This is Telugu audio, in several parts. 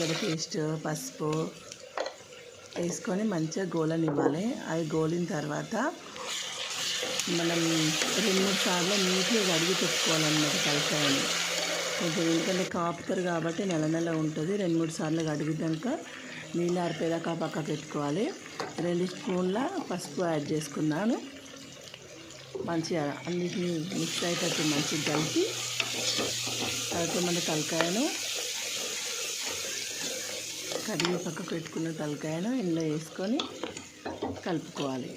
పేస్ట్ పసుపు వేసుకొని మంచిగా గోలనివ్వాలి. అవి గోలిన తర్వాత మనం 2-3 సార్లు నీట్గా కడిగి పెట్టుకోవాలన్నమాట తలకాయని. కొంచెం ఎందుకంటే కాపుతారు కాబట్టి నెల ఉంటుంది. 2-3 సార్లు కడిగినాక నీళ్ళు ఆరిపోయేదాకా పక్క పెట్టుకోవాలి. 2 స్పూన్ల పసుపు యాడ్ చేసుకున్నాను. మంచిగా అన్నిటిని మిక్స్ అయ్యేటట్టు మంచిగా కలిపి తర్వాత మన తలకాయను కడిగి పక్క పెట్టుకున్న తలకాయను ఇందులో వేసుకొని కలుపుకోవాలి.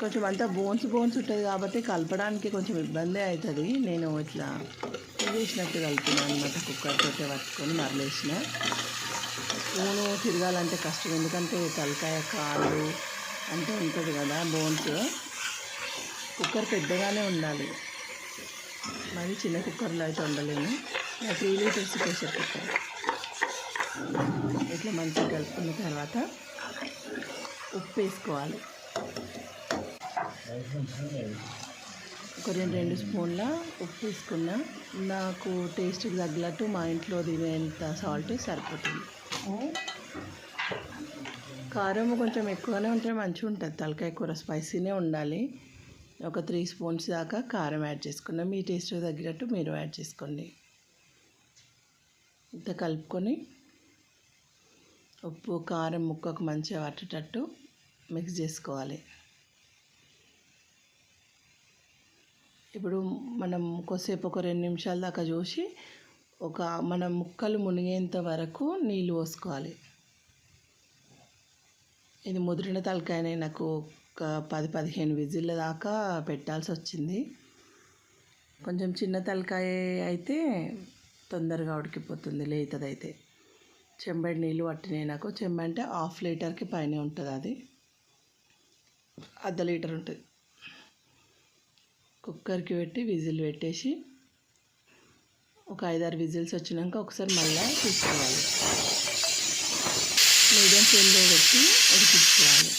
కొంచెం అంతా బోన్స్ ఉంటుంది కాబట్టి కలపడానికి కొంచెం ఇబ్బంది అవుతుంది. నేను ఇట్లా వేసినట్టు కలిపినాను అనమాట. కుక్కర్ తోటే పట్టుకొని మరలేసిన. స్పూను తిరగాలంటే కష్టం, ఎందుకంటే తలకాయ కాళ్ళు అంటే ఉంటుంది కదా బోన్స్. కుక్కర్ పెద్దగానే ఉండాలి, మరి చిన్న కుక్కర్లో అయితే ఉండలేము. 3 లీటర్స్ ప్రెషర్ కుక్కర్. ఇట్లా మంచిగా కలుపుకున్న తర్వాత ఉప్పు వేసుకోవాలి. ఒక 2 స్పూన్ల ఉప్పు వేసుకున్నా. నాకు టేస్ట్కి తగ్గట్టు మా ఇంట్లో తినేంత సాల్ట్ సరిపోతుంది. కారం కొంచెం ఎక్కువనే ఉంటే మంచిగా ఉంటుంది. తలకాయ కూర స్పైసీనే ఉండాలి. ఒక 3 స్పూన్స్ దాకా కారం యాడ్ చేసుకున్నాం. మీ టేస్ట్కి తగ్గట్టు మీరు యాడ్ చేసుకోండి. ఇంత కలుపుకొని ఉప్పు కారం ముక్కకు మంచిగా పట్టేటట్టు మిక్స్ చేసుకోవాలి. ఇప్పుడు మనం కొద్దిసేపు ఒక 2 నిమిషాల దాకా చూసి మన ముక్కలు మునిగేంత వరకు నీళ్ళు పోసుకోవాలి. ఇది ముదిరిన తలకాయనే, నాకు ఒక 10-15 విజిల్ల దాకా పెట్టాల్సి వచ్చింది. కొంచెం చిన్న తలకాయ అయితే తొందరగా ఉడికిపోతుంది, లేతదైతే. చెంబడి నీళ్ళు పట్టినాయి నాకు. చెంబ అంటే 1/2 లీటర్కి పైనే ఉంటుంది, అది 1/2 లీటర్ ఉంటుంది. కుక్కర్కి పెట్టి విజిల్ పెట్టేసి ఒక 5-6 విజిల్స్ వచ్చినాక ఒకసారి మళ్ళీ తీసుకోవాలి. మీడియం ఫ్లేమ్లో పెట్టి ఉడికించుకోవాలి.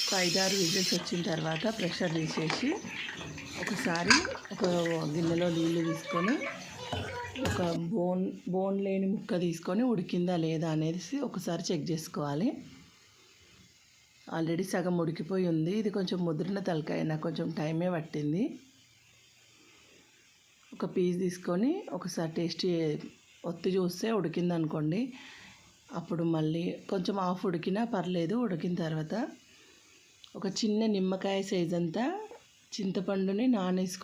ఒక 5-6 విజిల్స్ వచ్చిన తర్వాత ప్రెషర్ తీసేసి ఒకసారి ఒక గిన్నెలో నీళ్ళు తీసుకొని ఒక బోన్ లేని ముక్క తీసుకొని ఉడికిందా లేదా అనేసి ఒకసారి చెక్ చేసుకోవాలి. ఆల్రెడీ సగం ఉడికిపోయి ఉంది. ఇది కొంచెం ముదిరిన తలకాయ, నాకు కొంచెం టైమే పట్టింది. ఒక పీస్ తీసుకొని ఒకసారి టేస్ట్ ఒత్తి చూస్తే ఉడికింది అనుకోండి. అప్పుడు మళ్ళీ కొంచెం హాఫ్ ఉడికినా పర్లేదు. ఉడికిన తర్వాత ఒక చిన్న నిమ్మకాయ సైజ్ అంతా చింతపండుని నానేసుకొని